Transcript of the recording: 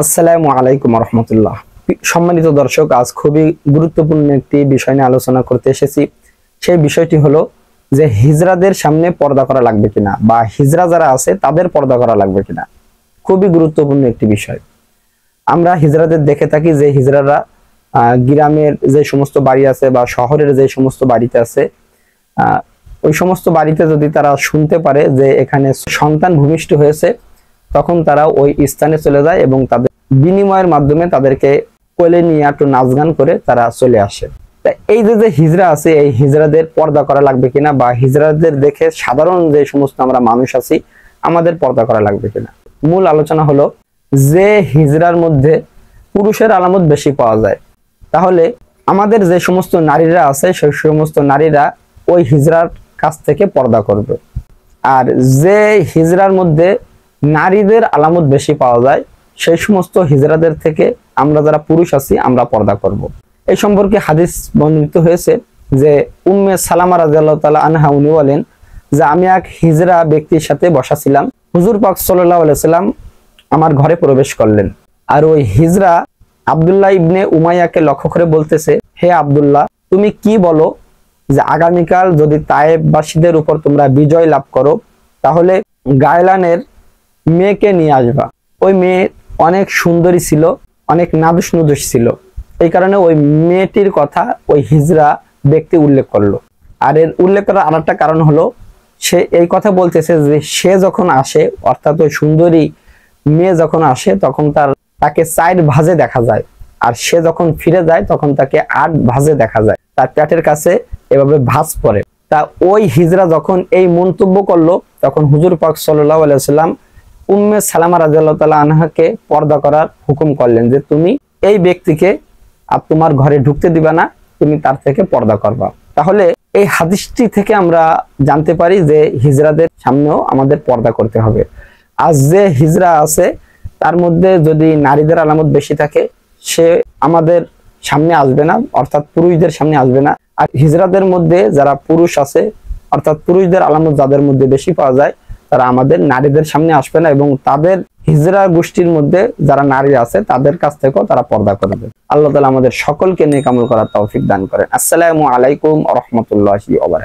আসসালামু আলাইকুম রহমতুল্লাহ। সম্মানিত দর্শক, আজ খুবই গুরুত্বপূর্ণ একটি বিষয় নিয়ে আলোচনা করতে এসেছি। সেই বিষয়টি হলো যে হিজড়াদের সামনে পর্দা করা লাগবে কিনা, বা হিজড়া যারা আছে তাদের পর্দা করা লাগবে কিনা। খুবই গুরুত্বপূর্ণ একটি বিষয়। আমরা হিজড়াদের দেখে থাকি যে হিজড়ারা গ্রামের যে সমস্ত বাড়ি আছে বা শহরের যে সমস্ত বাড়িতে আছে, ওই সমস্ত বাড়িতে যদি তারা শুনতে পারে যে এখানে সন্তান ভূমিষ্ঠ হয়েছে, তখন তারা ওই স্থানে চলে যায় এবং তাদের বিনিময়ের মাধ্যমে তাদেরকে কোলে নিয়ে একটু নাচ গান করে তারা চলে আসে। তা এই যে হিজড়া আছে, এই হিজড়াদের পর্দা করা লাগবে কিনা, বা হিজড়াদের দেখে সাধারণ যে সমস্ত আমরা মানুষ আছি আমাদের পর্দা করা লাগবে কিনা। মূল আলোচনা হলো যে হিজড়ার মধ্যে পুরুষের আলামত বেশি পাওয়া যায়, তাহলে আমাদের যে সমস্ত নারীরা আছে সেই সমস্ত নারীরা ওই হিজড়ার কাছ থেকে পর্দা করবে। আর যে হিজড়ার মধ্যে নারীদের আলামত বেশি পাওয়া যায় সেই সমস্ত হিজড়াদের থেকে আমরা যারা পুরুষ আছি আমরা পর্দা করব। এই সম্পর্কে হাদিস বর্ণিত হয়েছে যে উম্মে সালামা রাদিয়াল্লাহু তাআলা আনহা উনি বলেন যে আমি এক হিজড়া ব্যক্তির সাথে বসা ছিলাম। হুজুর পাক সাল্লাল্লাহু আলাইহি সাল্লাম আমার ঘরে প্রবেশ করলেন। আর ওই হিজড়া আব্দুল্লাহ ইবনে উমাইয়াকে লক্ষ্য করে বলতেছে, হে আব্দুল্লাহ, তুমি কি বলো যে আগামীকাল যদি তায়েববাসীদের উপর তোমরা বিজয় লাভ করো তাহলে গায়লানের মেয়েকে নিয়ে আসবা। ওই মেয়ে অনেক সুন্দরী ছিল, অনেক নাদুস নুদুস ছিল। এই কারণে ওই মেয়েটির কথা ওই হিজড়া ব্যক্তি উল্লেখ করলো। আর এর উল্লেখ করার আরেকটা কারণ হলো, সে এই কথা বলতেছে যে সে যখন আসে, অর্থাৎ ওই সুন্দরী মেয়ে যখন আসে তখন তাকে 4 ভাঁজে দেখা যায়, আর সে যখন ফিরে যায় তখন তাকে 8 ভাঁজে দেখা যায়। তার পেটের কাছে এভাবে ভাঁজ পড়ে। তা ওই হিজড়া যখন এই মন্তব্য করলো তখন হুজুর পাক সাল্লাল্লাহু আলাইহি ওয়াসাল্লাম উম্মে সালামা রাদিয়াল্লাহু তাআলা আনহাকে পর্দা করার হুকুম করলেন যে তুমি এই ব্যক্তিকে আর তোমার ঘরে ঢুকতে দিবা না, তুমি তার থেকে পর্দা করবা। তাহলে এই হাদিসটি থেকে আমরা জানতে পারি যে হিজড়াদের সামনেও আমাদের পর্দা করতে হবে। আজ যে হিজড়া আছে তার মধ্যে যদি নারীদের আলামত বেশি থাকে সে আমাদের সামনে আসবে না, অর্থাৎ পুরুষদের সামনে আসবে না। আর হিজড়াদের মধ্যে যারা পুরুষ আছে, অর্থাৎ পুরুষদের আলামত যাদের মধ্যে বেশি পাওয়া যায়, তারা আমাদের নারীদের সামনে আসবে না এবং তাদের হিজড়া গোষ্ঠীর মধ্যে যারা নারী আছে তাদের কাছ থেকেও তারা পর্দা করবে। আল্লাহ তাআলা আমাদের সকলকে নেক আমল করার তৌফিক দান করেন। আসসালামু আলাইকুম ওয়া রাহমাতুল্লাহি ওয়া বারাকাতুহু।